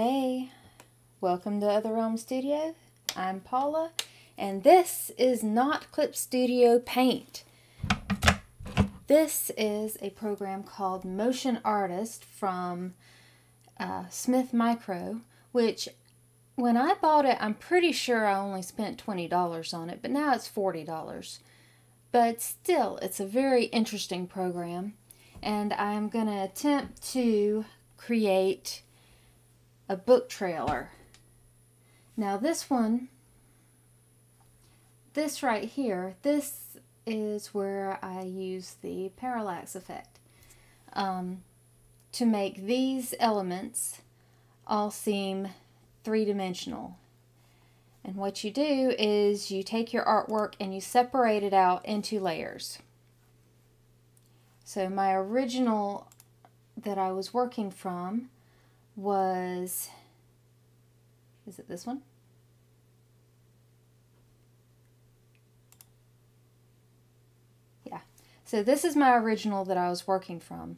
Hey, welcome to Other Realm Studio. I'm Paula, and this is not Clip Studio Paint. This is a program called Motion Artist from Smith Micro, which when I bought it, I'm pretty sure I only spent $20 on it, but now it's $40. But still, it's a very interesting program, and I'm going to attempt to create a book trailer. Now this one, this right here, this is where I use the parallax effect to make these elements all seem three-dimensional. And what you do is you take your artwork and you separate it out into layers. So my original that I was working from was, is it this one? Yeah. So this is my original that I was working from.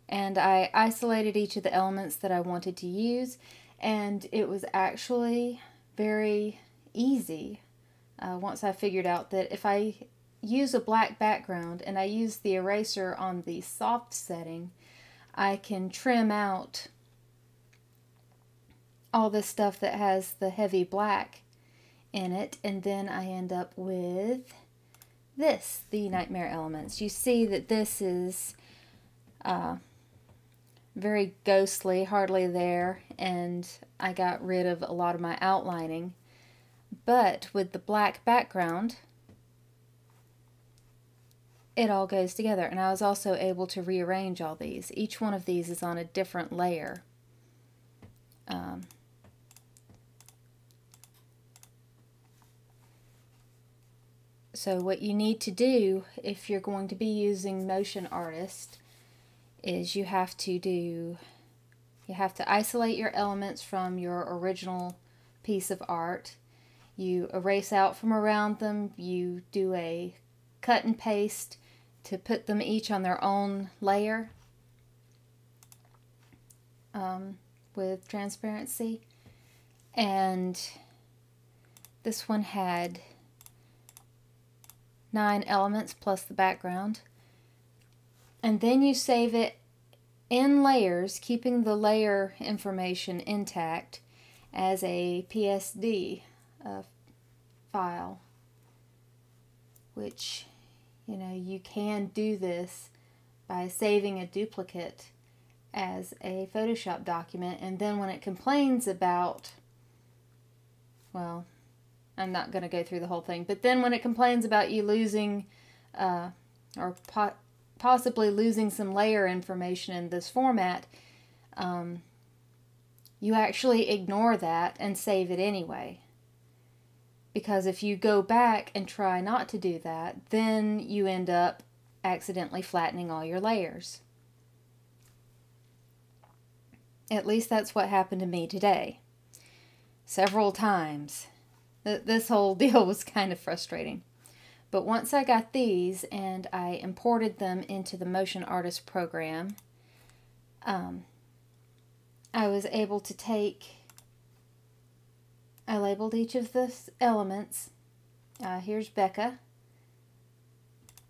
And I isolated each of the elements that I wanted to use, and it was actually very easy once I figured out that if I use a black background and I use the eraser on the soft setting, I can trim out all this stuff that has the heavy black in it, and then I end up with this, the Nightmare Elements. You see that this is very ghostly, hardly there, and I got rid of a lot of my outlining. But with the black background, it all goes together, and I was also able to rearrange all these. Each one of these is on a different layer. So what you need to do if you're going to be using Motion Artist is you have to isolate your elements from your original piece of art. You erase out from around them. You do a cut and paste to put them each on their own layer with transparency. And this one had 9 elements plus the background. And then you save it in layers, keeping the layer information intact, as a PSD file, which, you know, you can do this by saving a duplicate as a Photoshop document, and then when it complains about, well, I'm not going to go through the whole thing, but then when it complains about you losing or possibly losing some layer information in this format, you actually ignore that and save it anyway. Because if you go back and try not to do that, then you end up accidentally flattening all your layers. At least that's what happened to me today. Several times. This whole deal was kind of frustrating. But once I got these and I imported them into the Motion Artist program, I was able to I labeled each of the elements. Here's Becca.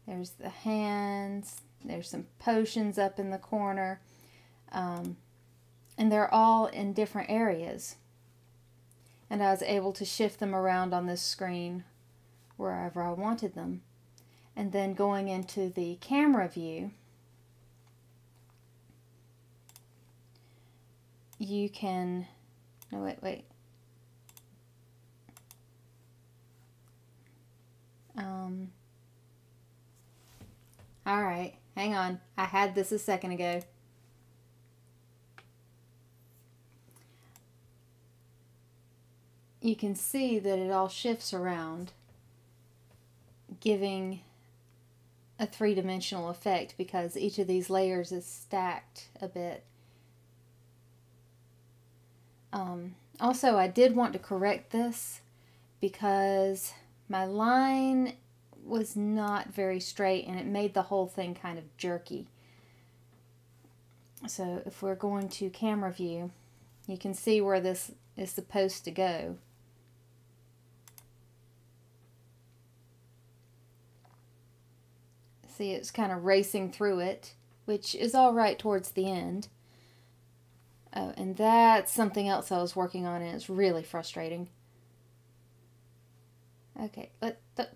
There's the hands. There's some potions up in the corner. And they're all in different areas. And I was able to shift them around on this screen wherever I wanted them. And then going into the camera view, you can, no wait. Alright, hang on. I had this a second ago. You can see that it all shifts around, giving a three-dimensional effect because each of these layers is stacked a bit. Also, I did want to correct this because my line was not very straight and it made the whole thing kind of jerky. So if we're going to camera view, You can see where this is supposed to go. See, it's kind of racing through it, which is all right towards the end. Oh, and that's something else I was working on, and it's really frustrating. Okay,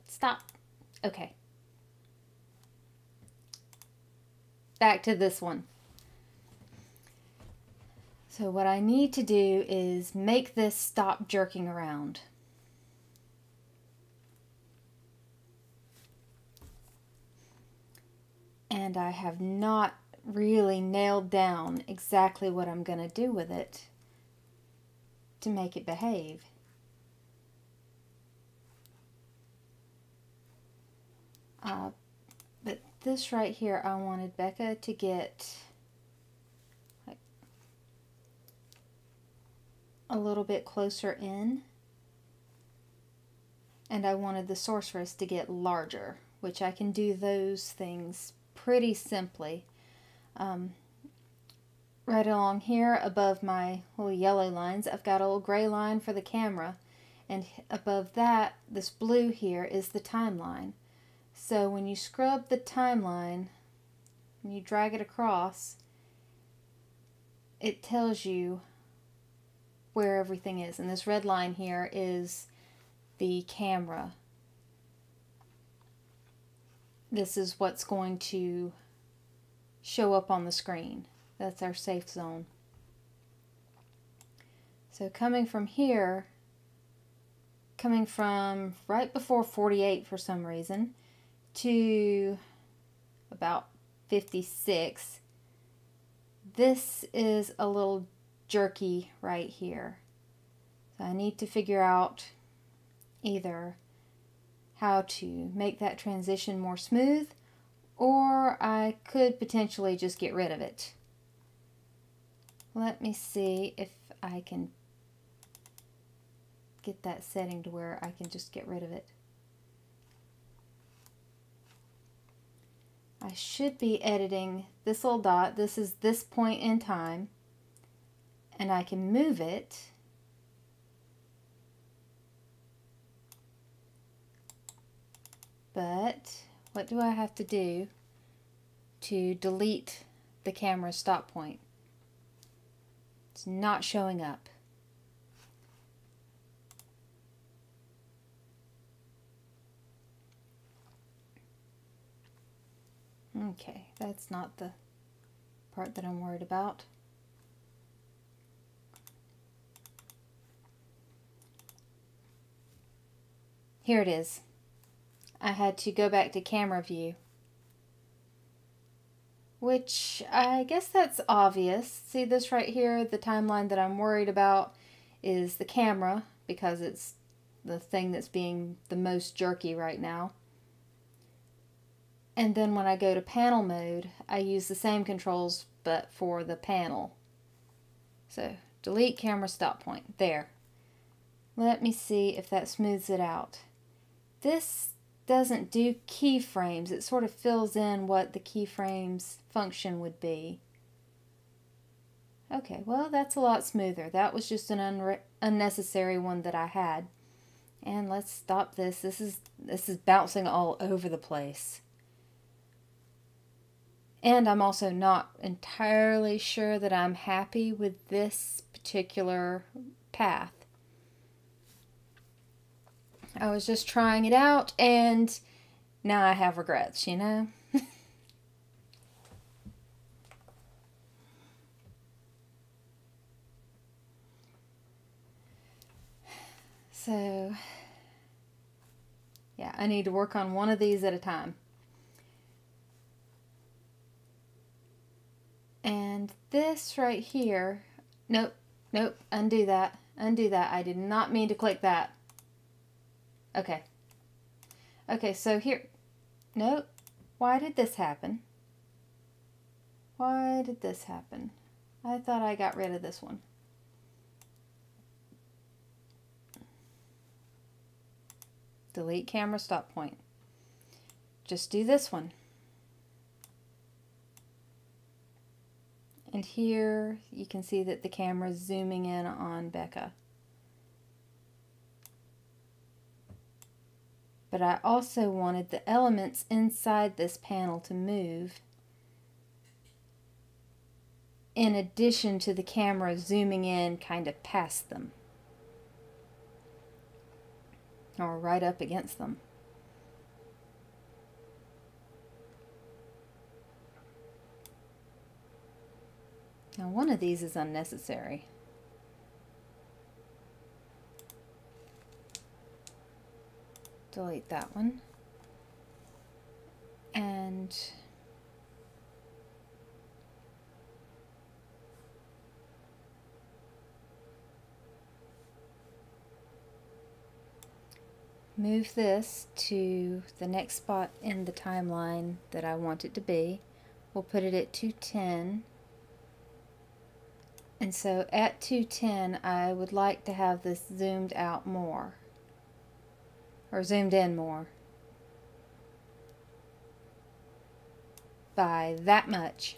stop. Okay. Back to this one. So what I need to do is make this stop jerking around. And I have not really nailed down exactly what I'm going to do with it to make it behave. But this right here, I wanted Becca to get like a little bit closer in, and I wanted the sorceress to get larger, which I can do those things pretty simply. Right along here above my little yellow lines, I've got a little gray line for the camera, and above that, this blue here is the timeline. So when you scrub the timeline, when you drag it across, it tells you where everything is. And this red line here is the camera. This is what's going to show up on the screen. That's our safe zone. So coming from here, coming from right before 48 for some reason, to about 56, this is a little jerky right here. So I need to figure out either how to make that transition more smooth, or I could potentially just get rid of it. Let me see if I can get that setting to where I can just get rid of it. I should be editing this little dot. This is this point in time, and I can move it. But what do I have to do to delete the camera stop point? It's not showing up. Okay, that's not the part that I'm worried about. Here it is. I had to go back to camera view, which I guess that's obvious. See this right here, the timeline that I'm worried about is the camera, because it's the thing that's being the most jerky right now. And then when I go to panel mode, I use the same controls but for the panel. So delete camera stop point. There. Let me see if that smooths it out. This doesn't do keyframes. It sort of fills in what the keyframes function would be. Okay, well that's a lot smoother. That was just an unnecessary one that I had. And let's stop this. This is bouncing all over the place. And I'm also not entirely sure that I'm happy with this particular path. I was just trying it out, and now I have regrets, you know? So, yeah, I need to work on one of these at a time. And this right here, nope, undo that, I did not mean to click that. Okay, so here, nope, why did this happen? Why did this happen? I thought I got rid of this one. Delete camera stop point. Just do this one. And here you can see that the camera is zooming in on Becca. But I also wanted the elements inside this panel to move, in addition to the camera zooming in kind of past them, or right up against them. Now one of these is unnecessary. Delete that one. And move this to the next spot in the timeline that I want it to be. We'll put it at 210. And so at 210, I would like to have this zoomed out more, or zoomed in more, by that much.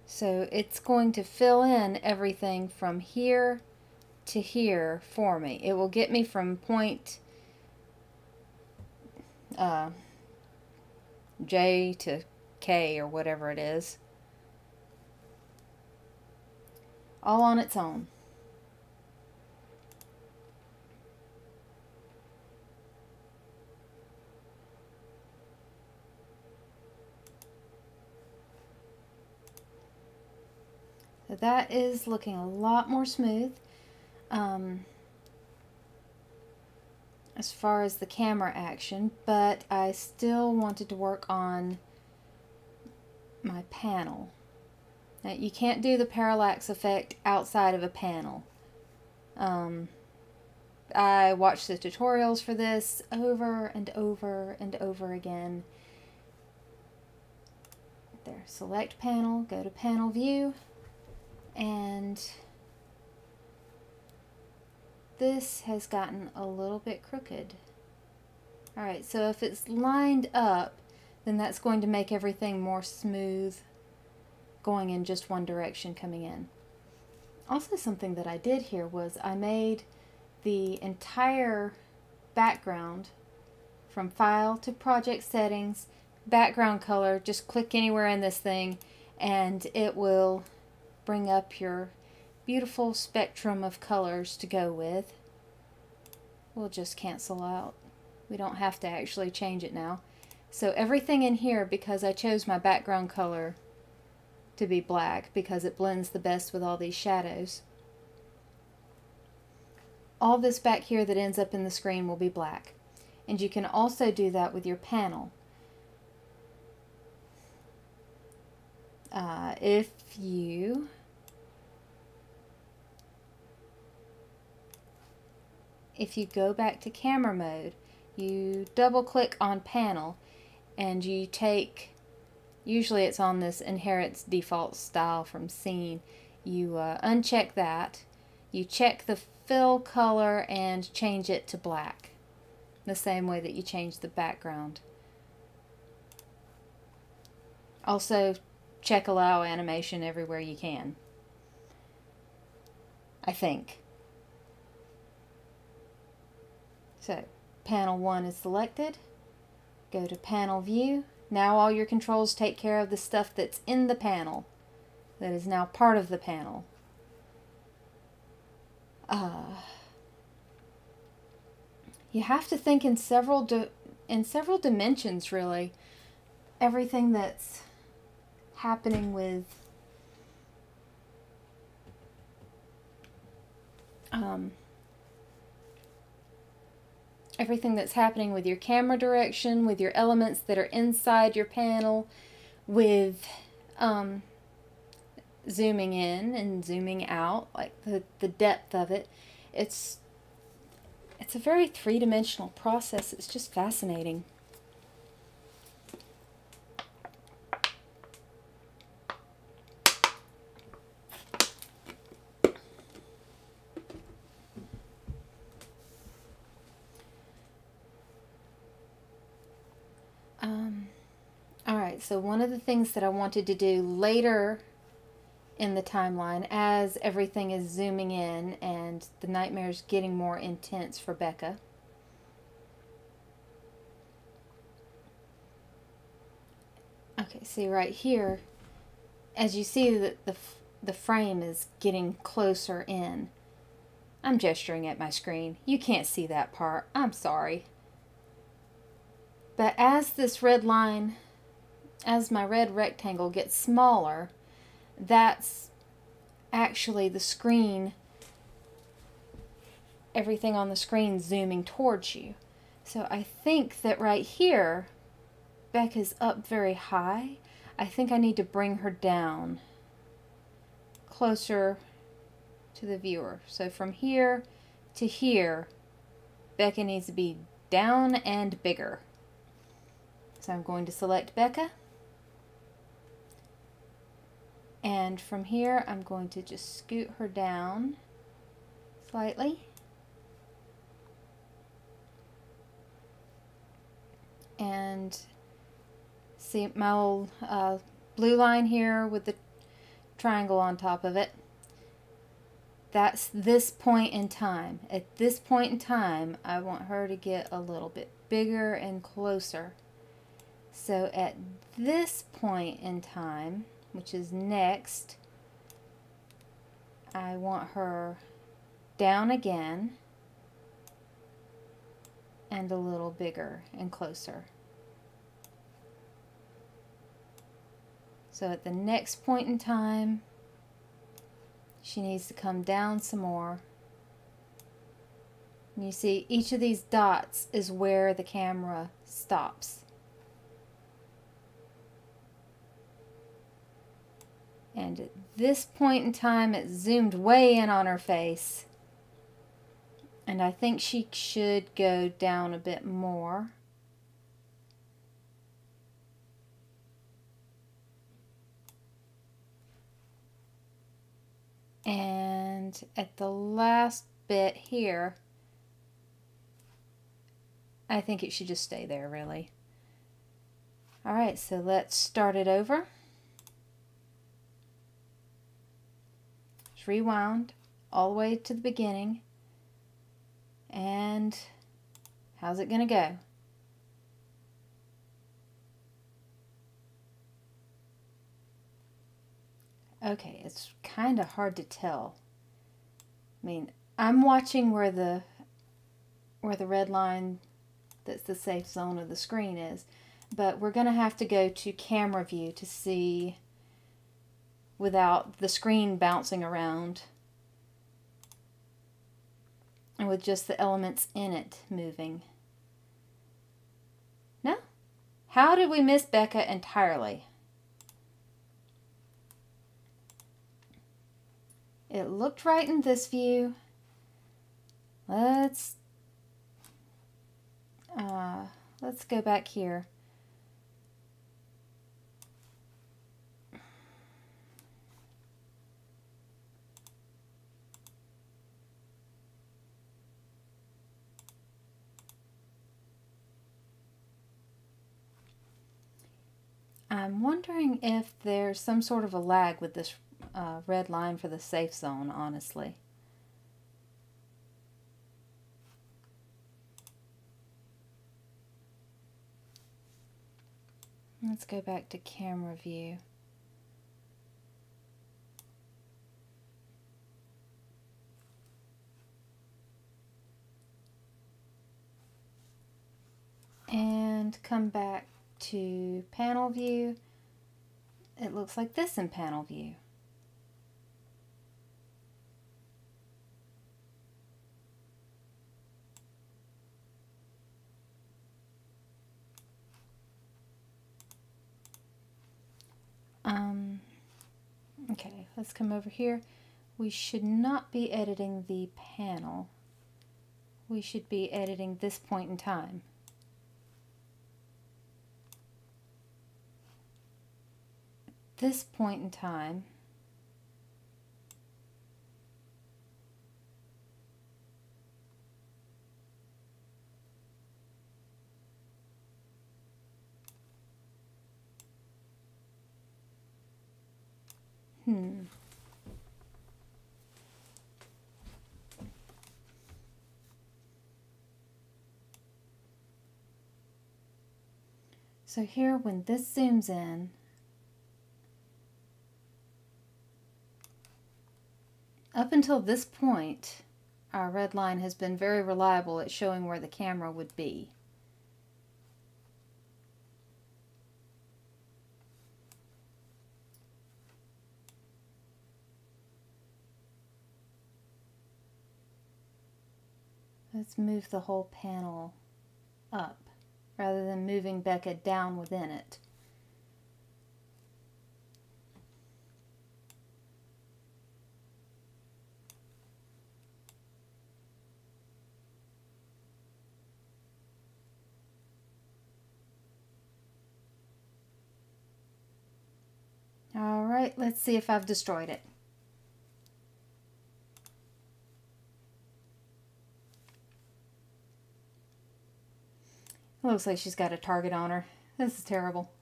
So it's going to fill in everything from here to here for me. It will get me from point J to K or whatever it is, all on its own. So that is looking a lot more smooth. As far as the camera action, but I still wanted to work on my panel. Now, you can't do the parallax effect outside of a panel. I watched the tutorials for this over and over and over again. There, select panel, go to panel view, and this has gotten a little bit crooked. Alright, so if it's lined up, then that's going to make everything more smooth, going in just one direction coming in. Also, something that I did here was I made the entire background, from File to Project Settings, background color, just click anywhere in this thing and it will bring up your beautiful spectrum of colors to go with. We'll just cancel out. We don't have to actually change it now. So everything in here, because I chose my background color to be black because it blends the best with all these shadows, all this back here that ends up in the screen will be black. And you can also do that with your panel. If you go back to camera mode, you double click on panel and you take, usually it's on this inherits default style from scene, you uncheck that, you check the fill color and change it to black, the same way that you change the background. Also check allow animation everywhere you can, I think. So, panel 1 is selected. Go to panel view. Now all your controls take care of the stuff that's in the panel, that is now part of the panel. You have to think in several dimensions, really. Everything that's happening with everything that's happening with your camera direction, with your elements that are inside your panel, with zooming in and zooming out, like the depth of it. It's a very three-dimensional process. It's just fascinating. Alright, so one of the things that I wanted to do later in the timeline, as everything is zooming in and the nightmare's getting more intense for Becca, okay, see right here, as you see that the frame is getting closer in. I'm gesturing at my screen. You can't see that part. I'm sorry. But as this red line, as my red rectangle gets smaller, that's actually the screen, everything on the screen zooming towards you. So I think that right here, Becca's up very high. I think I need to bring her down closer to the viewer. So from here to here, Becca needs to be down and bigger. So I'm going to select Becca. And from here, I'm going to just scoot her down slightly. And see my old blue line here with the triangle on top of it. That's this point in time. At this point in time, I want her to get a little bit bigger and closer. So at this point in time, which is next, I want her down again and a little bigger and closer. So at the next point in time, she needs to come down some more. And you see each of these dots is where the camera stops. And at this point in time, it zoomed way in on her face. And I think she should go down a bit more. And at the last bit here, I think it should just stay there, really. Alright, so let's start it over. Rewound all the way to the beginning, and how's it gonna go? Okay, it's kind of hard to tell. I mean, I'm watching where the red line that's the safe zone of the screen is, but we're gonna have to go to camera view to see without the screen bouncing around and with just the elements in it moving. No? How did we miss Becca entirely? It looked right in this view. Let's go back here. I'm wondering if there's some sort of a lag with this red line for the safe zone, honestly. Let's go back to camera view. And come back to panel view. It looks like this in panel view. Okay, let's come over here. We should not be editing the panel. We should be editing this point in time. This point in time, So here, when this zooms in, up until this point, our red line has been very reliable at showing where the camera would be. Let's move the whole panel up rather than moving Becca down within it. All right, let's see if I've destroyed it. It looks like she's got a target on her. This is terrible.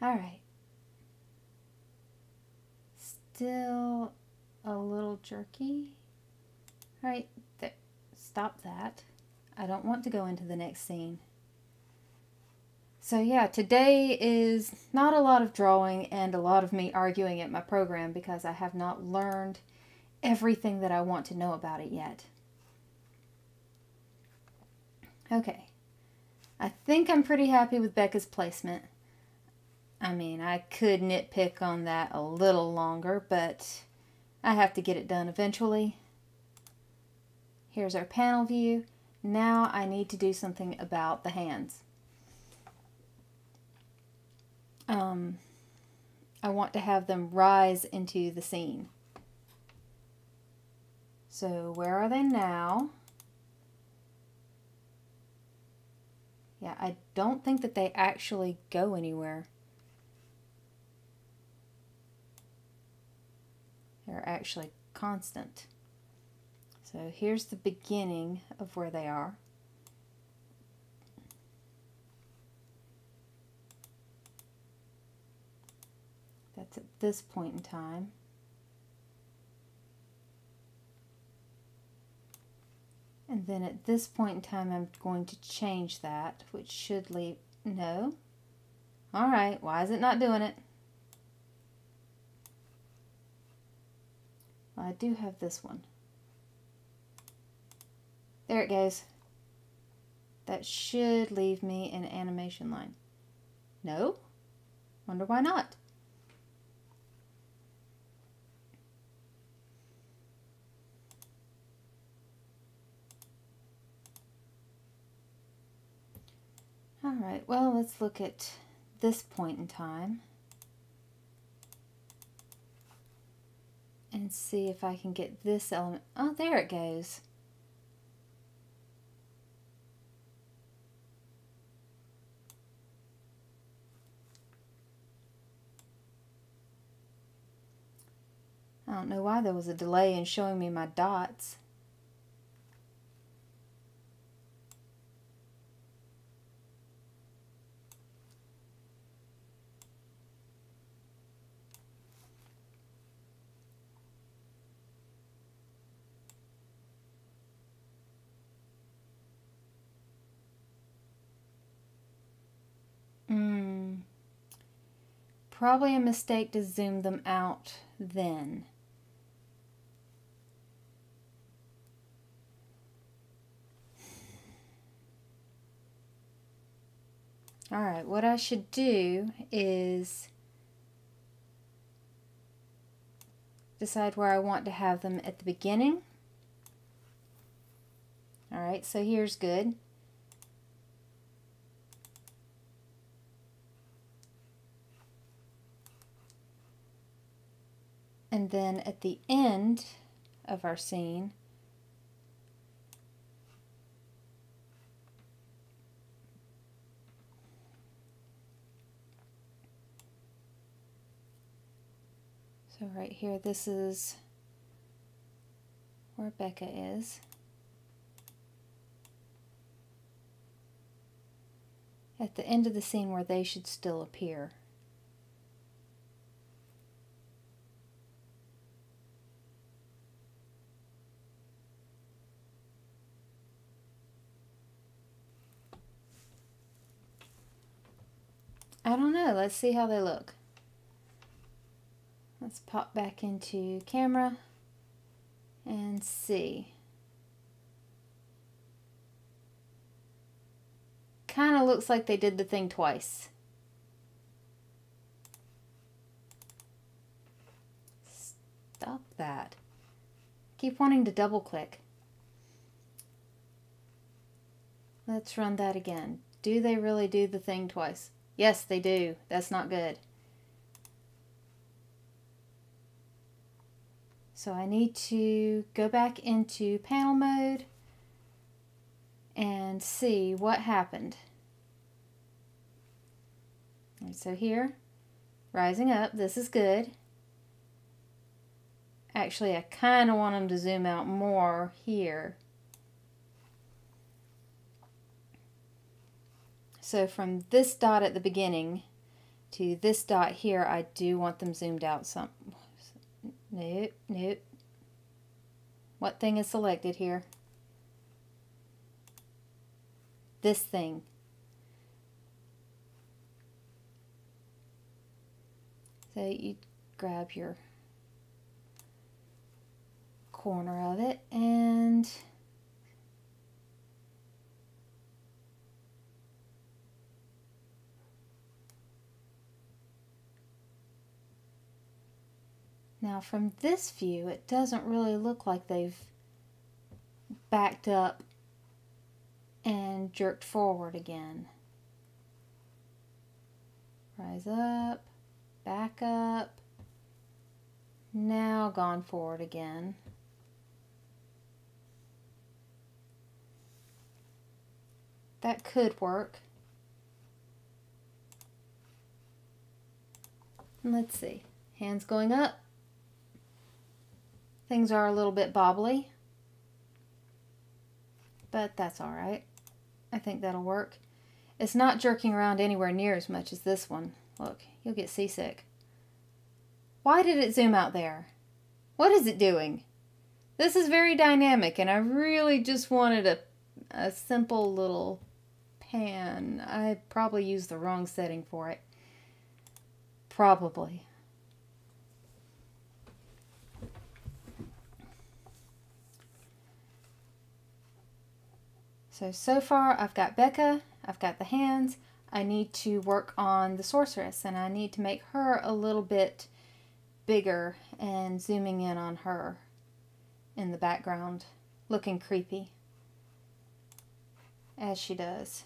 All right. Still a little jerky. All right, there. Stop that. I don't want to go into the next scene. So yeah, today is not a lot of drawing and a lot of me arguing at my program because I have not learned everything that I want to know about it yet. Okay. I think I'm pretty happy with Becca's placement. I mean, I could nitpick on that a little longer, but I have to get it done eventually. Here's our panel view. Now I need to do something about the hands. I want to have them rise into the scene. So where are they now? Yeah, I don't think that they actually go anywhere. They're actually constant. So here's the beginning of where they are. That's at this point in time. And then at this point in time, I'm going to change that, which should leave, no. All right, why is it not doing it? Well, I do have this one. There it goes. That should leave me an animation line. No? Wonder why not? Alright, well, let's look at this point in time and see if I can get this element. Oh, there it goes. I don't know why there was a delay in showing me my dots. Probably a mistake to zoom them out then. Alright, what I should do is decide where I want to have them at the beginning. Alright, so here's good. And then at the end of our scene, so right here, this is where Becca is. At the end of the scene where they should still appear. I don't know. Let's see how they look. Let's pop back into camera and see. Kind of looks like they did the thing twice. Stop that. Keep wanting to double click. Let's run that again. Do they really do the thing twice? Yes, they do. That's not good. So I need to go back into panel mode and see what happened. And so here, rising up, this is good. Actually, I kind of want them to zoom out more here. So from this dot at the beginning to this dot here, I do want them zoomed out some. Nope, nope. What thing is selected here? This thing. So you grab your corner of it and now from this view it doesn't really look like they've backed up and jerked forward again. Rise up, back up, now gone forward again. That could work. And let's see, hands going up. Things are a little bit bobbly, but that's all right. I think that'll work. It's not jerking around anywhere near as much as this one. Look, you'll get seasick. Why did it zoom out there? What is it doing? This is very dynamic, and I really just wanted a simple little pan. I probably used the wrong setting for it. Probably. So far I've got Becca, I've got the hands. I need to work on the sorceress, and I need to make her a little bit bigger and zooming in on her in the background, looking creepy as she does.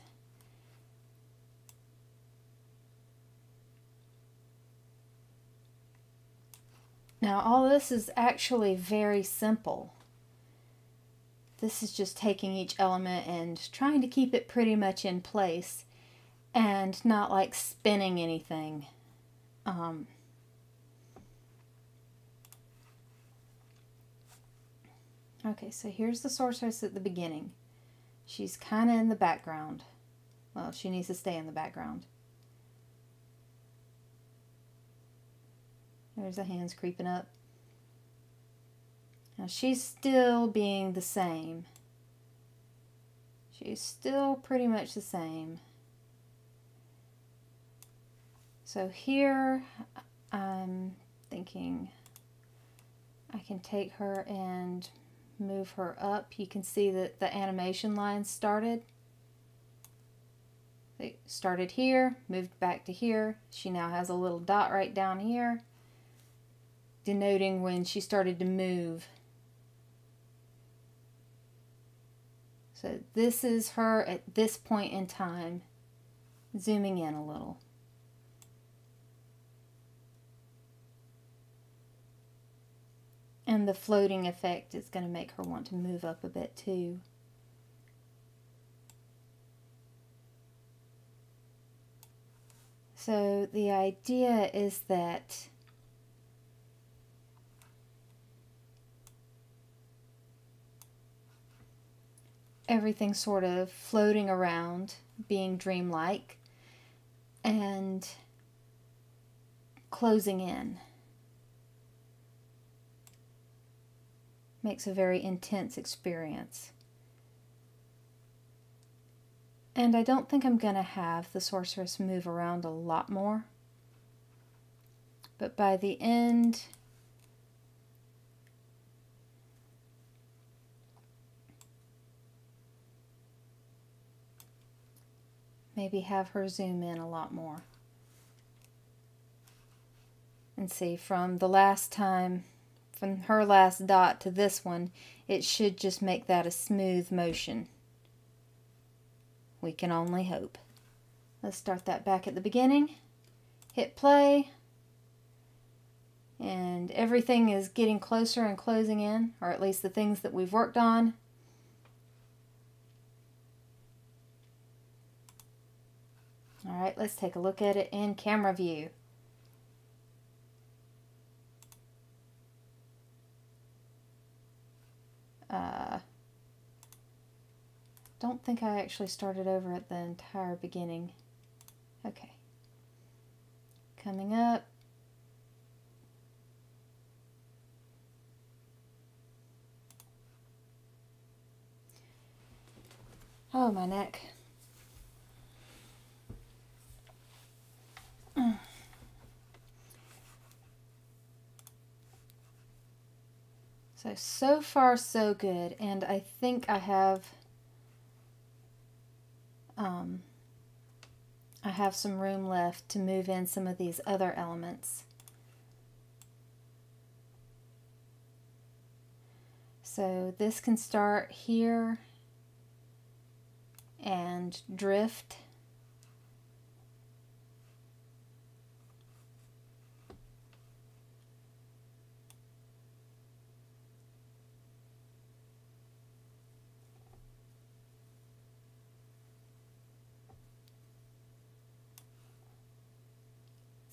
Now all this is actually very simple. This is just taking each element and trying to keep it pretty much in place and not like spinning anything. Okay, so here's the sorceress at the beginning. She's kind of in the background. Well, she needs to stay in the background. There's the hands creeping up. Now she's still being the same. She's still pretty much the same. So here I'm thinking I can take her and move her up. You can see that the animation line started. They started here, moved back to here. She now has a little dot right down here, denoting when she started to move. So this is her at this point in time, zooming in a little. And the floating effect is going to make her want to move up a bit too. So the idea is that everything's sort of floating around, being dreamlike, and closing in. Makes a very intense experience. And I don't think I'm going to have the sorceress move around a lot more. But by the end, maybe have her zoom in a lot more. And see, from the last time, from her last dot to this one, it should just make that a smooth motion. We can only hope. Let's start that back at the beginning. Hit play. And everything is getting closer and closing in, or at least the things that we've worked on. Alright, let's take a look at it in camera view. Don't think I actually started over at the entire beginning. Okay. Coming up. Oh, my neck. So far so good, and I think I have some room left to move in some of these other elements. So this can start here and drift.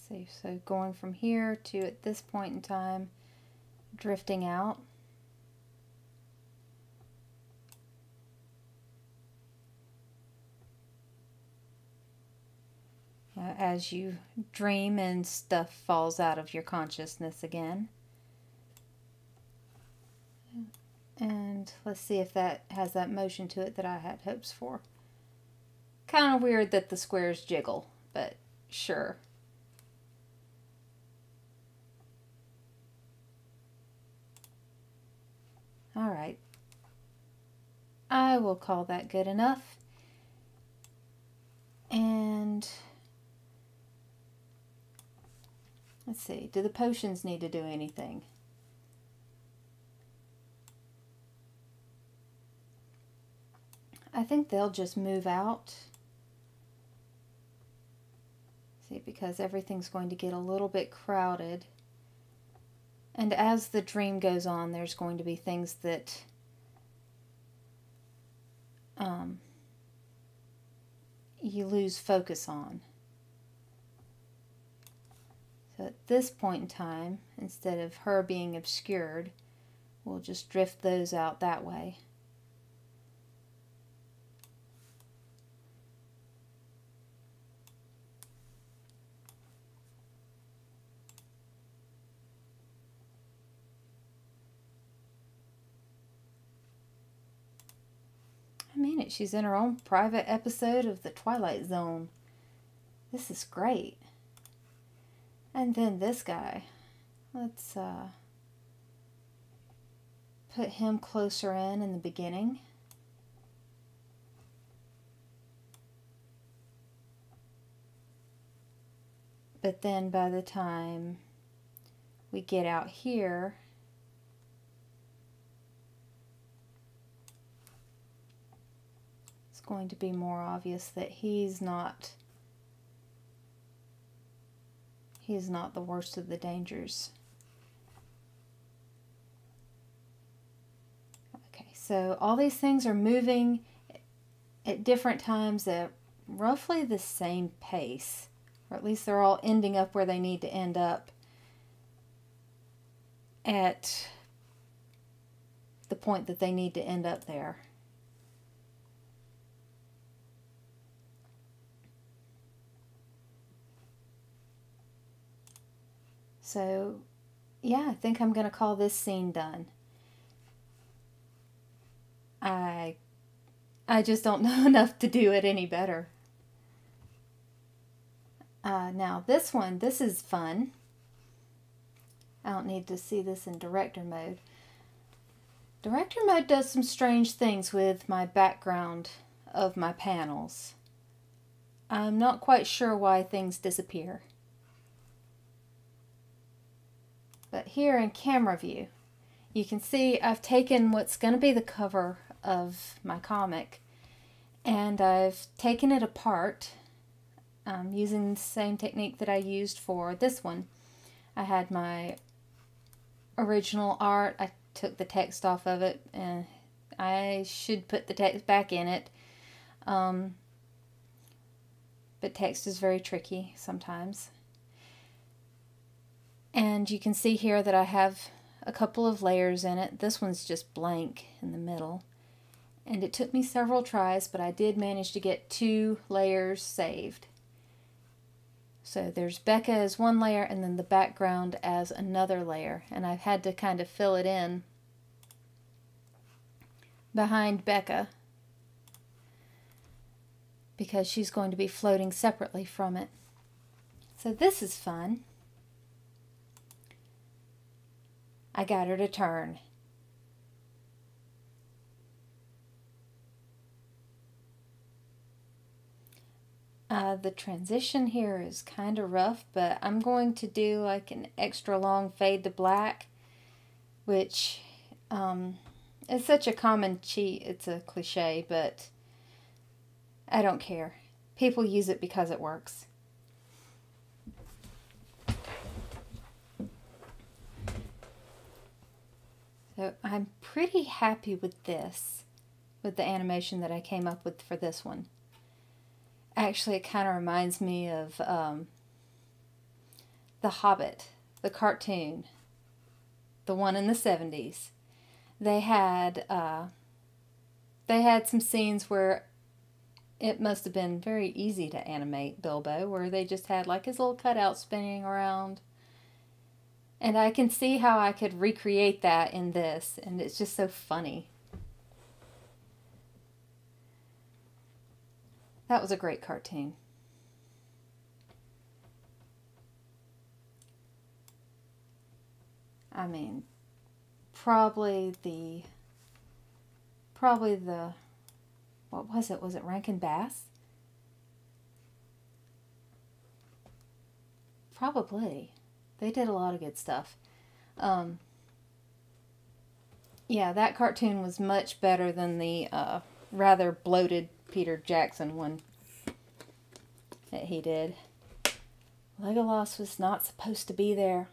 See, so going from here to at this point in time, drifting out. As you dream and stuff falls out of your consciousness again. And let's see if that has that motion to it that I had hopes for. Kind of weird that the squares jiggle, but sure. Alright. I will call that good enough. And let's see, do the potions need to do anything? I think they'll just move out. See, because everything's going to get a little bit crowded. And as the dream goes on, there's going to be things that you lose focus on. So at this point in time, instead of her being obscured, we'll just drift those out that way. I mean it, she's in her own private episode of The Twilight Zone. This is great. And then this guy. Let's put him closer in the beginning. But then by the time we get out here, it's going to be more obvious that he's not the worst of the dangers. Okay, so all these things are moving at different times at roughly the same pace, or at least they're all ending up where they need to end up at the point that they need to end up there. So, yeah, I think I'm going to call this scene done. I I just don't know enough to do it any better. Now this one, this is fun. I don't need to see this in director mode. Director mode does some strange things with my background of my panels. I'm not quite sure why things disappear. But here in camera view, you can see I've taken what's going to be the cover of my comic and I've taken it apart using the same technique that I used for this one. I had my original art, I took the text off of it, and I should put the text back in it. But text is very tricky sometimes. And you can see here that I have a couple of layers in it. This one's just blank in the middle. And it took me several tries, but I did manage to get 2 layers saved. So there's Becca as one layer and then the background as another layer. And I've had to kind of fill it in behind Becca because she's going to be floating separately from it. So this is fun. I got her to turn. The transition here is kind of rough, but I'm going to do like an extra long fade to black, which is such a common cheat. It's a cliche, but I don't care. People use it because it works. So I'm pretty happy with this, with the animation that I came up with for this one. Actually, it kind of reminds me of The Hobbit, the cartoon, the one in the 70s. They had some scenes where it must have been very easy to animate Bilbo, where they just had like his little cutout spinning around. And I can see how I could recreate that in this, and it's just so funny. That was a great cartoon. I mean, probably the, what was it? Was it Rankin Bass? Probably. They did a lot of good stuff. Yeah, that cartoon was much better than the rather bloated Peter Jackson one that he did. Legolas was not supposed to be there.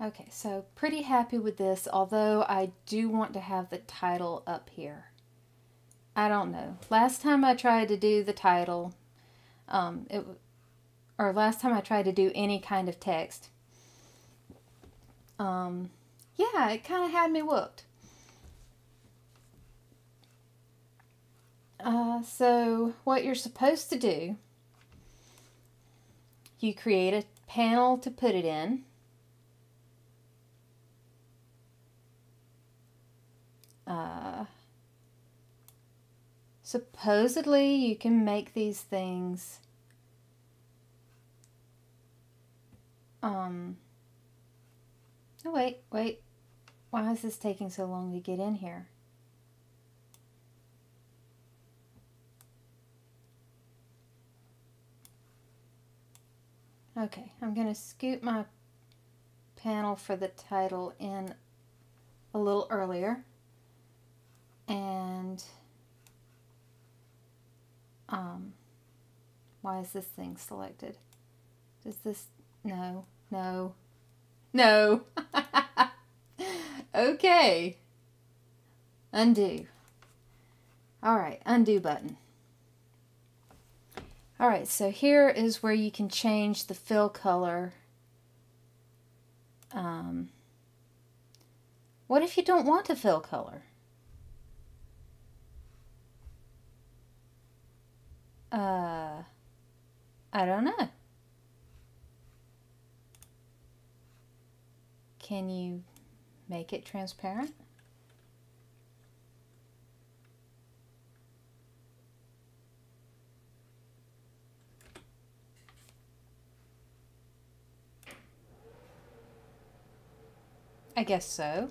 Okay, so pretty happy with this, although I do want to have the title up here. I don't know. Last time I tried to do the title, last time I tried to do any kind of text, yeah, it kind of had me whooped. So what you're supposed to do, you create a panel to put it in. Supposedly you can make these things oh wait, why is this taking so long to get in here? Okay, I'm gonna scoot my panel for the title in a little earlier, and why is this thing selected? Does this, no. Okay, undo. Alright, undo button. Alright, so here is where you can change the fill color What if you don't want to fill color? I don't know. Can you make it transparent? I guess so.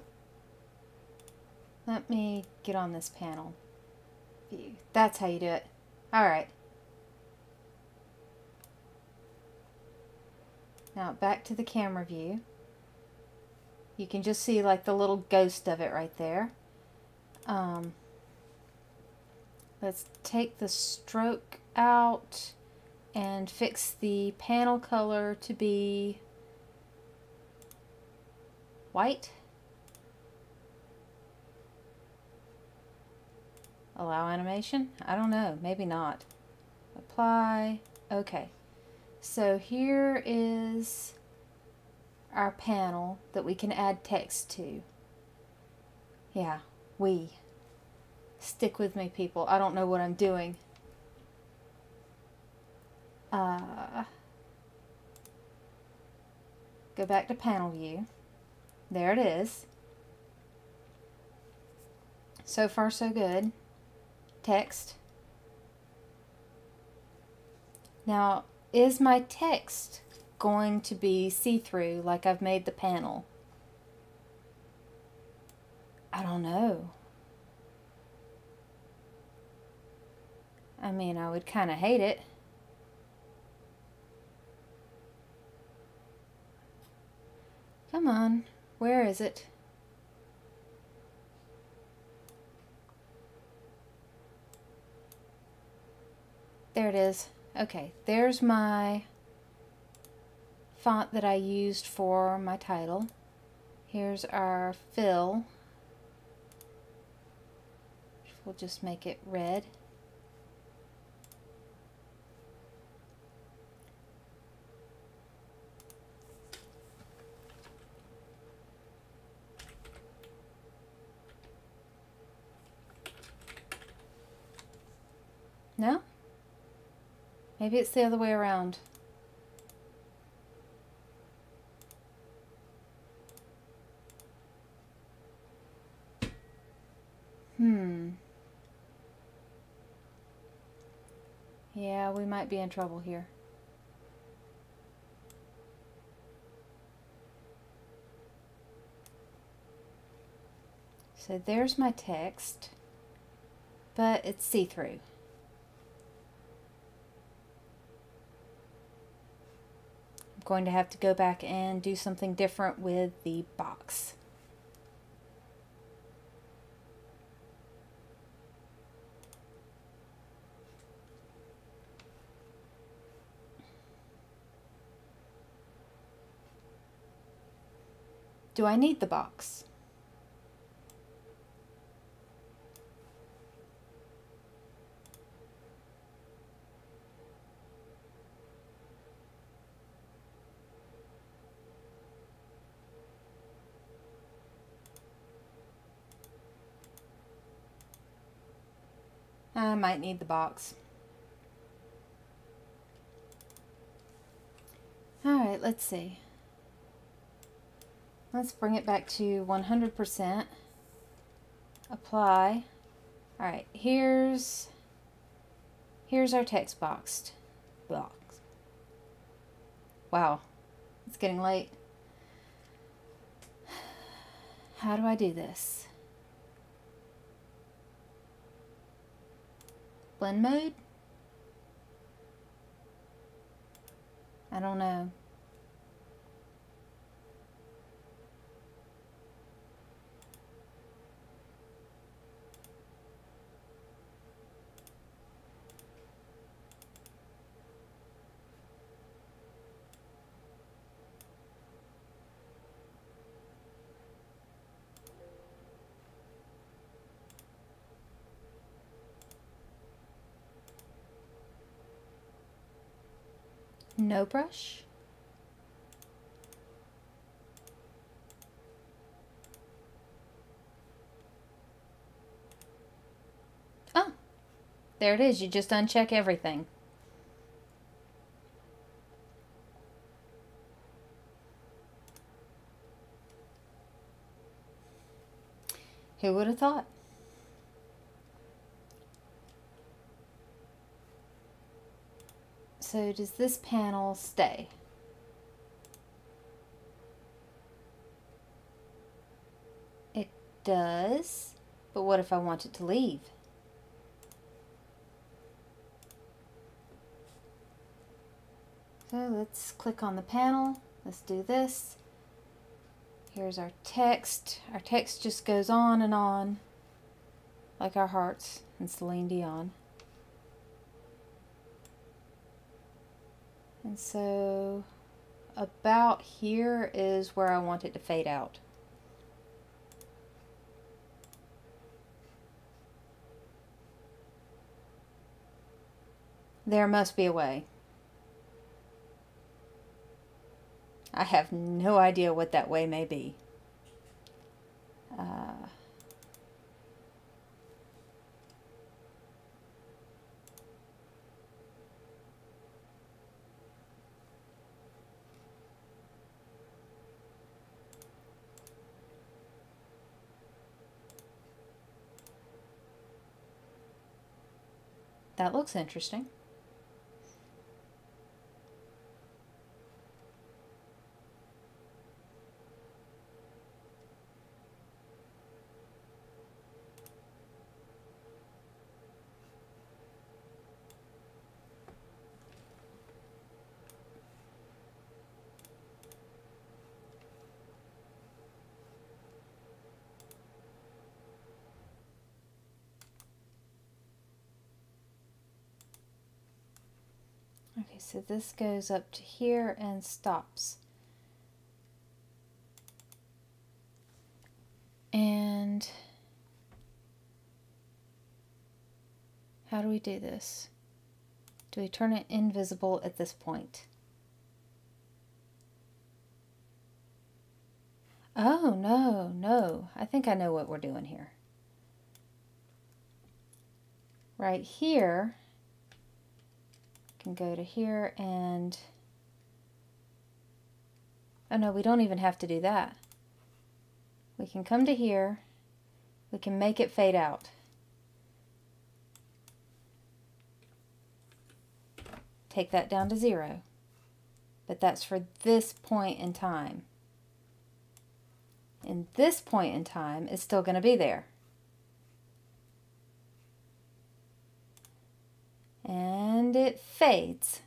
Let me get on this panel view. That's how you do it. All right. Now back to the camera view. You can just see like the little ghost of it right there. Let's take the stroke out and fix the panel color to be white. Allow animation? I don't know, maybe not. Apply, okay. So here is our panel that we can add text to. Yeah, we. Stick with me, people. I don't know what I'm doing. Go back to panel view. There it is. So far, so good. Text. Now, is my text going to be see-through like I've made the panel? I don't know. I mean, I would kind of hate it. Come on, where is it? There it is. Okay, there's my font that I used for my title. Here's our fill. We'll just make it red. No? Maybe it's the other way around. Yeah, we might be in trouble here. So there's my text, but it's see-through. I'm going to have to go back and do something different with the box. Do I need the box? I might need the box. Alright, let's see. Let's bring it back to 100%. Apply. Alright, here's our text box. Wow, it's getting late. How do I do this? Blend mode? I don't know. No brush? There it is. You just uncheck everything. Who would have thought? So does this panel stay? It does, but what if I want it to leave? So let's click on the panel. Let's do this. Here's our text. Our text just goes on and on, like our hearts and Celine Dion. And so about here is where I want it to fade out. There must be a way. I have no idea what that way may be. That looks interesting. Okay, so this goes up to here and stops. And how do we do this? Do we turn it invisible at this point? Oh, no. I think I know what we're doing here. Right here, can go to here and, oh no, we don't even have to do that. We can come to here, we can make it fade out. Take that down to 0, but that's for this point in time. And this point in time is still going to be there. And it fades.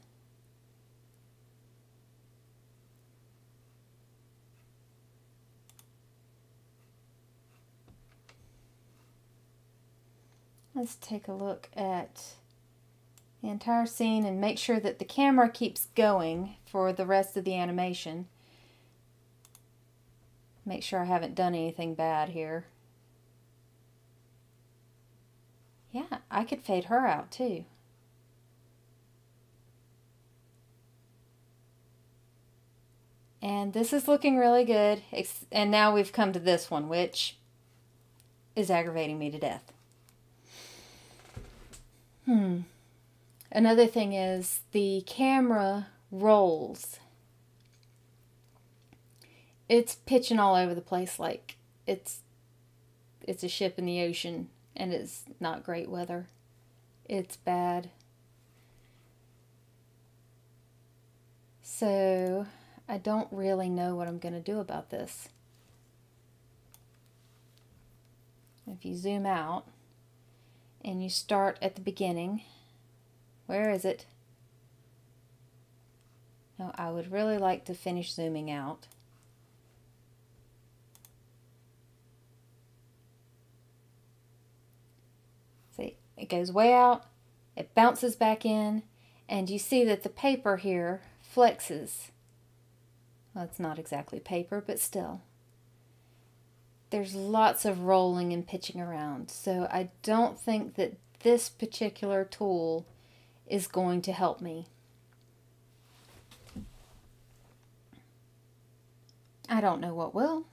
Let's take a look at the entire scene and make sure that the camera keeps going for the rest of the animation. Make sure I haven't done anything bad here. Yeah, I could fade her out too. And this is looking really good. And now we've come to this one, which is aggravating me to death. Another thing is the camera rolls. It's pitching all over the place like it's a ship in the ocean, and it's not great weather. It's bad. So I don't really know what I'm going to do about this. If you zoom out and you start at the beginning, where is it? Now I would really like to finish zooming out. See, it goes way out, it bounces back in, and you see that the paper here flexes. Well, it's not exactly paper, but still. There's lots of rolling and pitching around, so I don't think that this particular tool is going to help me. I don't know what will.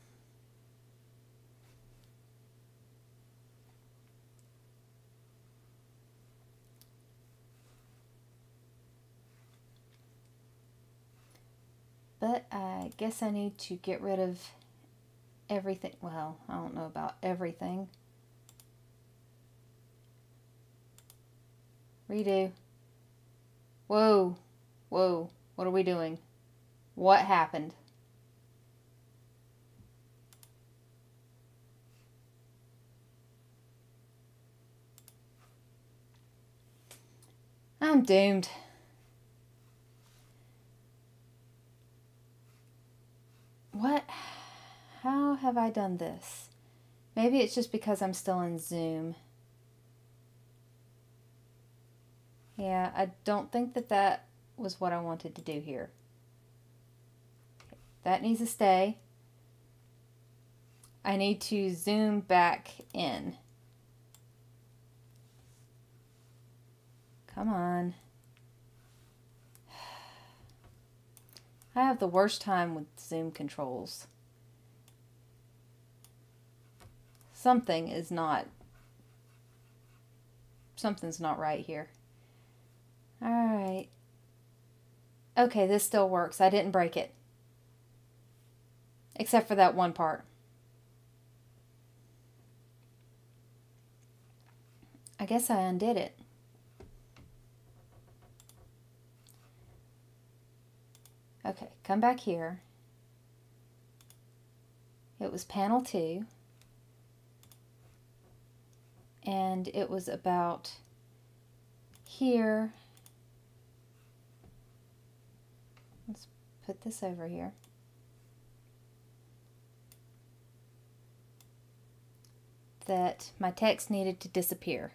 But I guess I need to get rid of everything. Well, I don't know about everything. Redo. Whoa. Whoa. What are we doing? What happened? I'm doomed. What? How have I done this? Maybe it's just because I'm still in Zoom. Yeah, I don't think that that was what I wanted to do here. That needs to stay. I need to zoom back in. Come on. I have the worst time with zoom controls. Something's not right here. Alright. Okay, this still works. I didn't break it. Except for that one part. I guess I undid it. Okay, come back here. It was panel 2. And it was about here. Let's put this over here. That my text needed to disappear.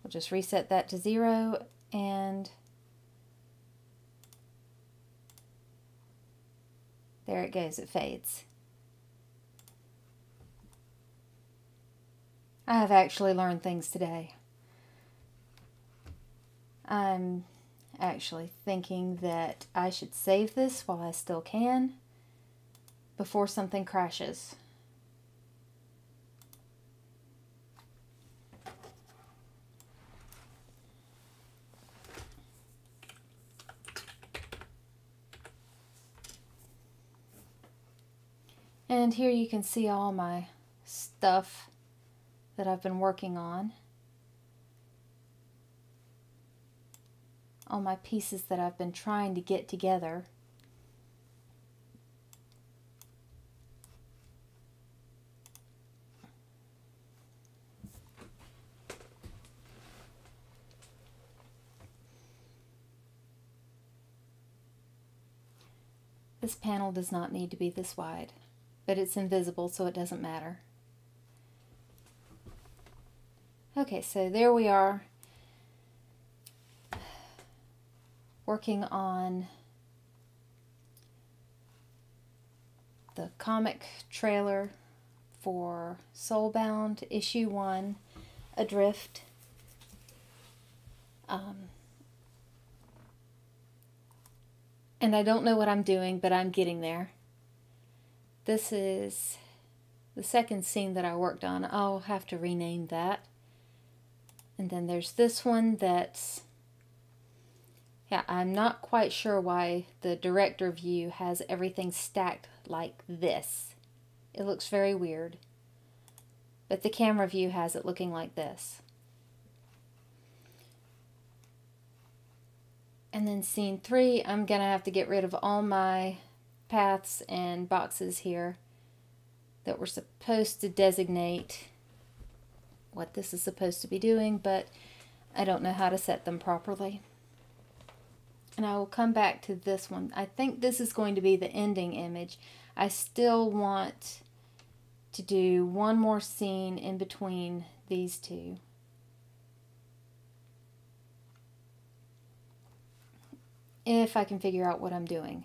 We'll just reset that to 0 and there it goes, it fades. I have actually learned things today. I'm actually thinking that I should save this while I still can before something crashes. And here you can see all my stuff that I've been working on. All my pieces that I've been trying to get together. This panel does not need to be this wide, but it's invisible, so it doesn't matter. Okay, so there we are, working on the comic trailer for Soulbound issue 1, Adrift. And I don't know what I'm doing, but I'm getting there. This is the second scene that I worked on. I'll have to rename that. And then there's this one that's, yeah, I'm not quite sure why the director view has everything stacked like this. It looks very weird. But the camera view has it looking like this. And then scene 3, I'm going to have to get rid of all my paths and boxes here that were supposed to designate what this is supposed to be doing, but I don't know how to set them properly. And I will come back to this one. I think this is going to be the ending image. I still want to do one more scene in between these two. If I can figure out what I'm doing.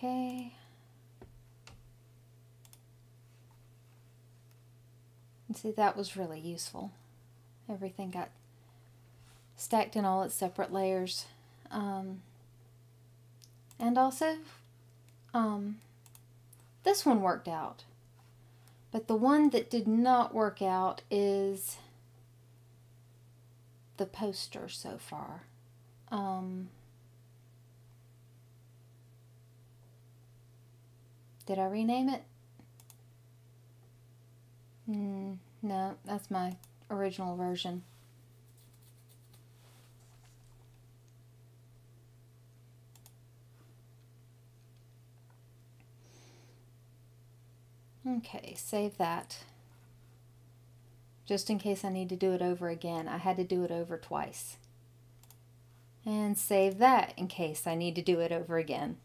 Okay. And see, that was really useful. Everything got stacked in all its separate layers. And also, this one worked out. But the one that did not work out is the poster so far. Did I rename it? No, that's my original version. Okay, save that. Just in case I need to do it over again. I had to do it over twice. And save that in case I need to do it over again.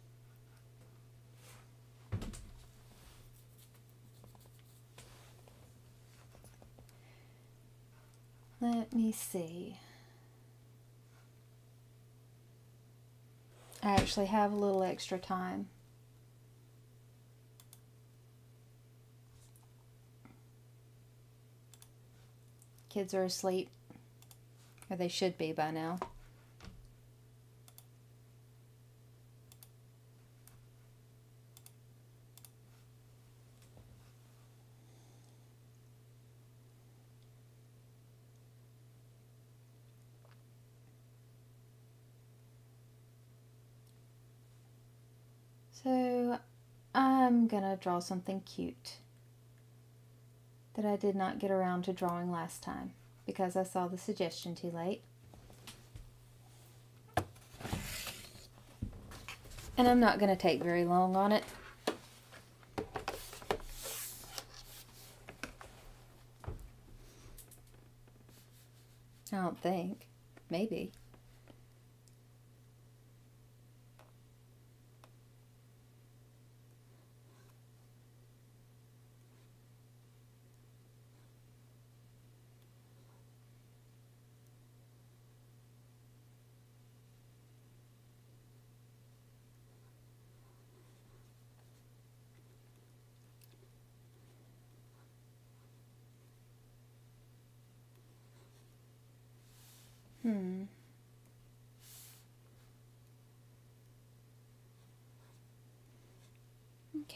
Let me see. I actually have a little extra time. Kids are asleep, or they should be by now. So I'm gonna draw something cute that I did not get around to drawing last time because I saw the suggestion too late. And I'm not gonna take very long on it. I don't think. Maybe.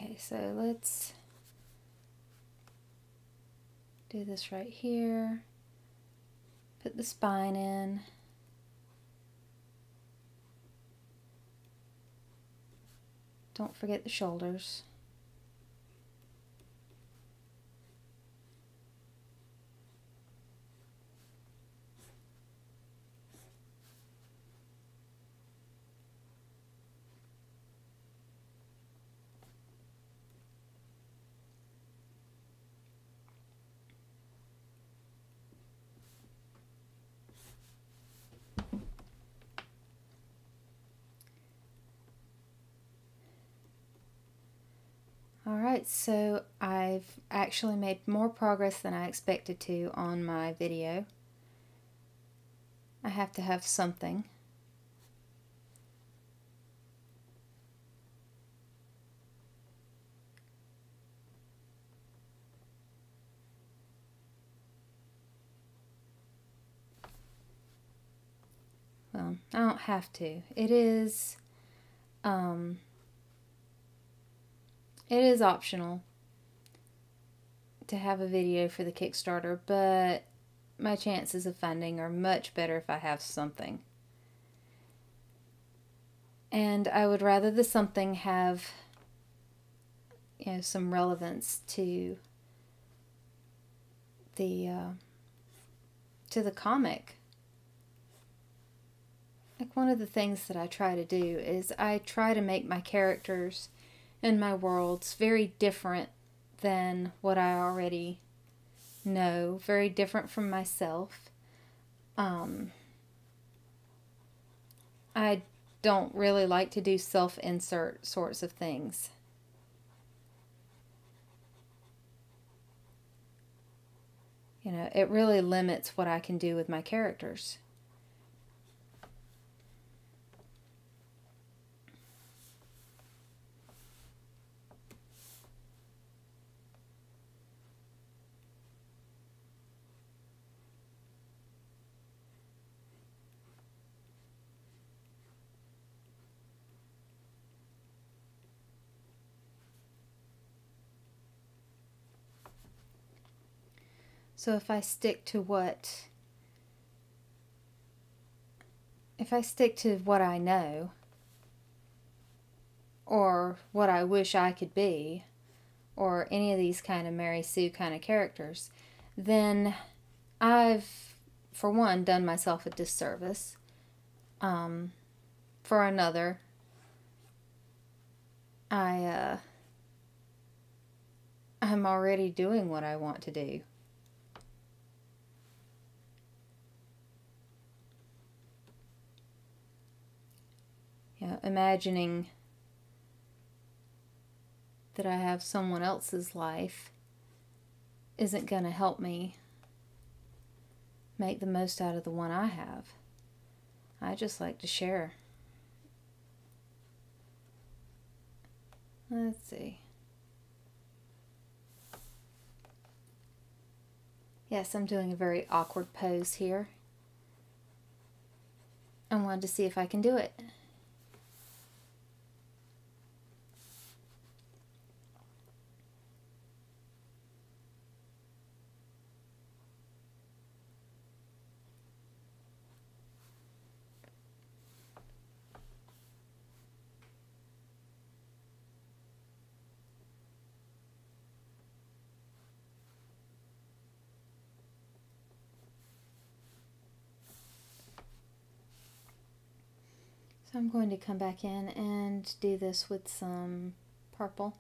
Okay, so let's do this right here. Put the spine in. Don't forget the shoulders. Alright, so I've actually made more progress than I expected to on my video. I have to have something. Well, I don't have to. It is optional to have a video for the Kickstarter, but my chances of funding are much better if I have something. And I would rather the something have, you know, some relevance to the comic. Like, one of the things that I try to do is I try to make my characters and my worlds very different than what I already know, very different from myself. I don't really like to do self-insert sorts of things. You know, it really limits what I can do with my characters. So if I stick to what I know, or what I wish I could be, or any of these kind of Mary Sue kind of characters, then I've, for one, done myself a disservice. For another, I'm already doing what I want to do. Imagining that I have someone else's life isn't going to help me make the most out of the one I have. I just like to share. Let's see. Yes, I'm doing a very awkward pose here. I wanted to see if I can do it. So I'm going to come back in and do this with some purple.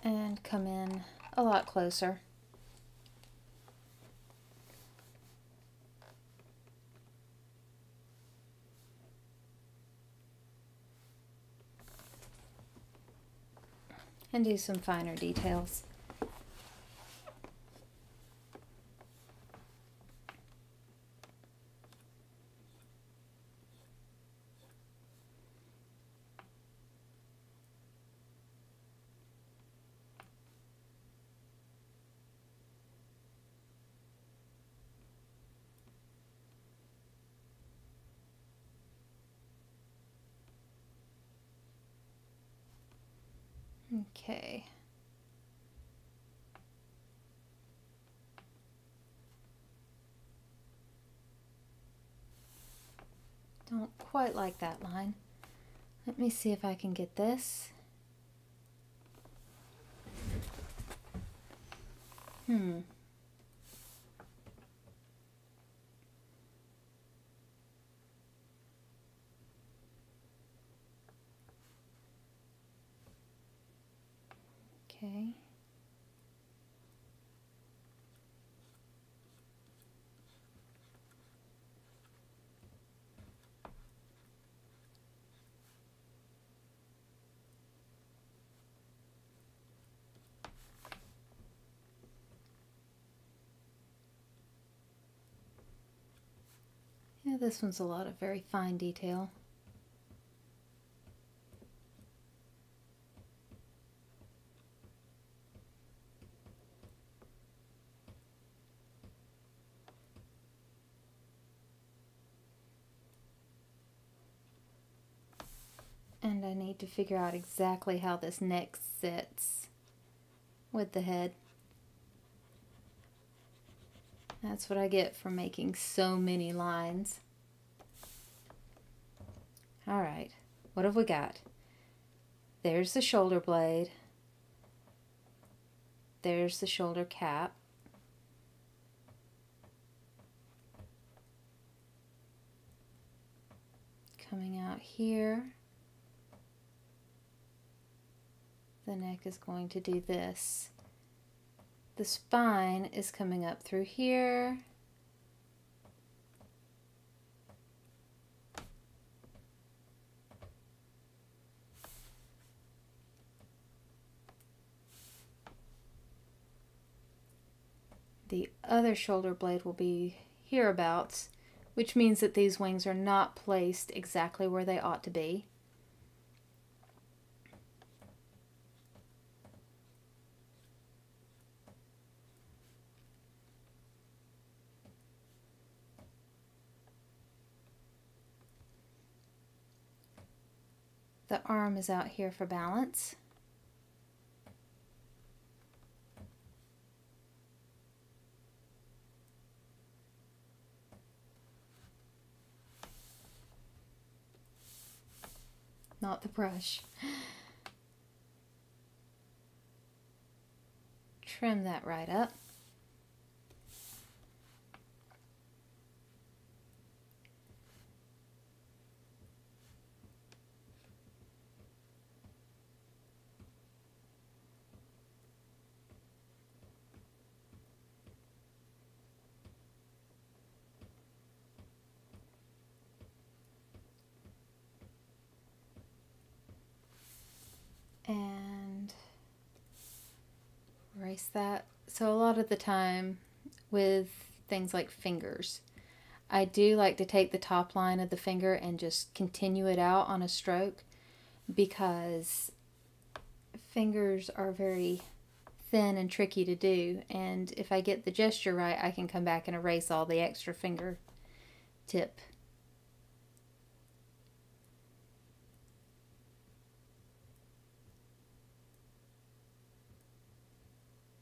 And come in a lot closer. And do some finer details. Okay. Don't quite like that line. Let me see if I can get this. Okay. Yeah, this one's a lot of very fine detail. And I need to figure out exactly how this neck sits with the head. That's what I get from making so many lines. Alright, what have we got? There's the shoulder blade. There's the shoulder cap. Coming out here. The neck is going to do this. The spine is coming up through here. The other shoulder blade will be hereabouts, which means that these wings are not placed exactly where they ought to be. The arm is out here for balance. Not the brush. Trim that right up. And erase that. So a lot of the time with things like fingers, I do like to take the top line of the finger and just continue it out on a stroke, because fingers are very thin and tricky to do, and if I get the gesture right, I can come back and erase all the extra finger tip.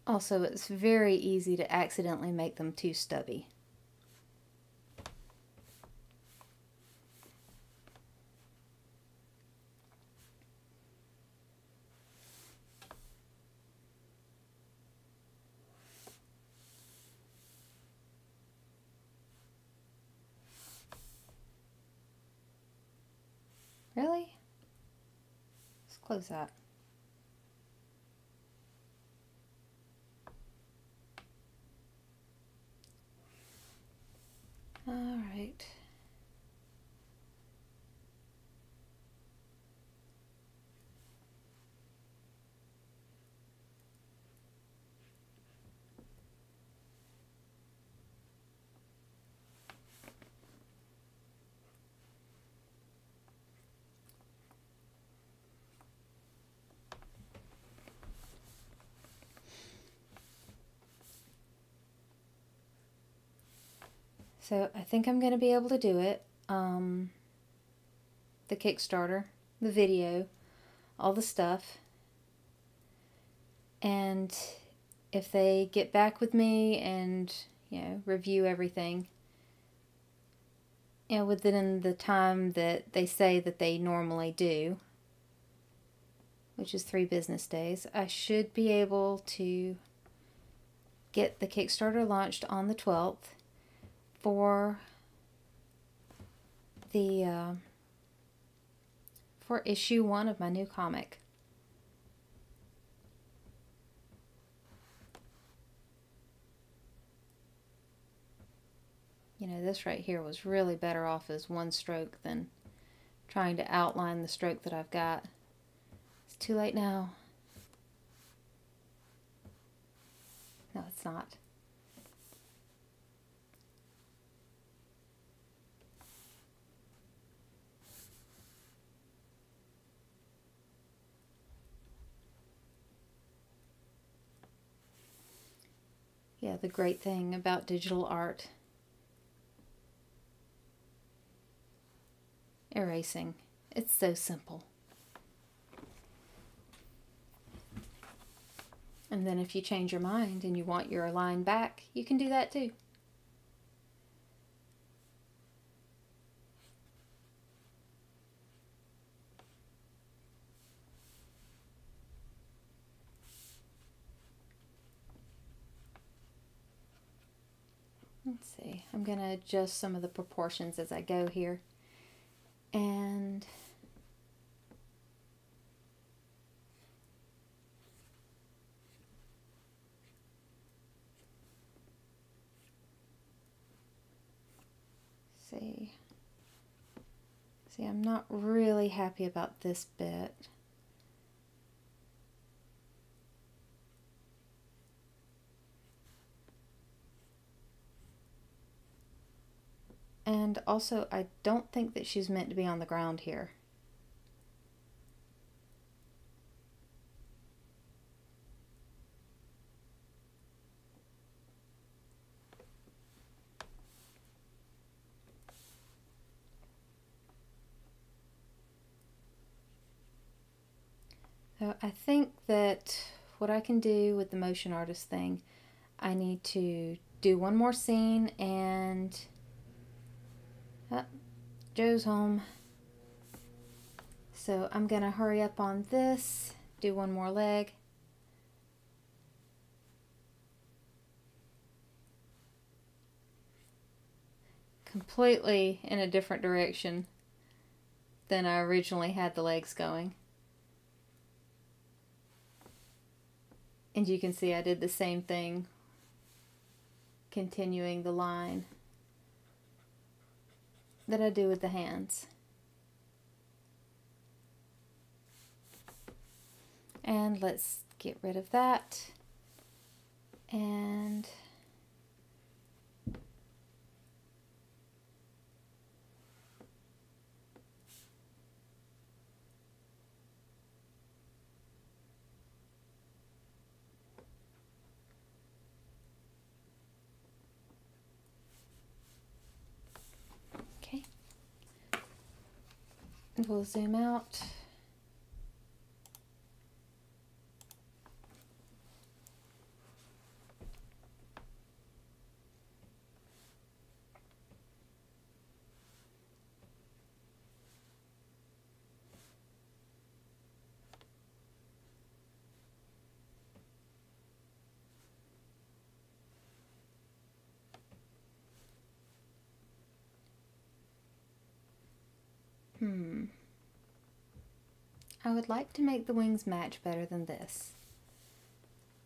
Also, it's very easy to accidentally make them too stubby. Really? Let's close that. All right. So I think I'm going to be able to do it. The Kickstarter, the video, all the stuff. And if they get back with me and, review everything, within the time that they say that they normally do, which is 3 business days, I should be able to get the Kickstarter launched on the 12th. For the for issue 1 of my new comic. This right here was really better off as one stroke than trying to outline the stroke that I've got. It's too late now. No, it's not. Yeah, the great thing about digital art. Erasing. It's so simple. And then if you change your mind and you want your line back, you can do that too. Let's see, I'm going to adjust some of the proportions as I go here. And see, I'm not really happy about this bit. And also, I don't think that she's meant to be on the ground here. So I think that what I can do with the motion artist thing, I need to do one more scene and Joe's home. So I'm gonna hurry up on this, do one more leg. Completely in a different direction than I originally had the legs going. And you can see I did the same thing, continuing the line that I do with the hands. And let's get rid of that. And okay, we'll zoom out. I would like to make the wings match better than this,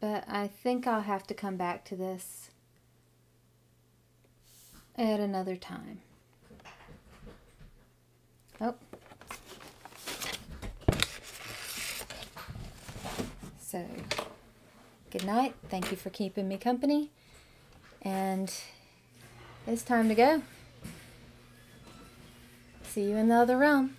but I think I'll have to come back to this at another time. Oh. So, good night. Thank you for keeping me company. And it's time to go. See you in the other realm.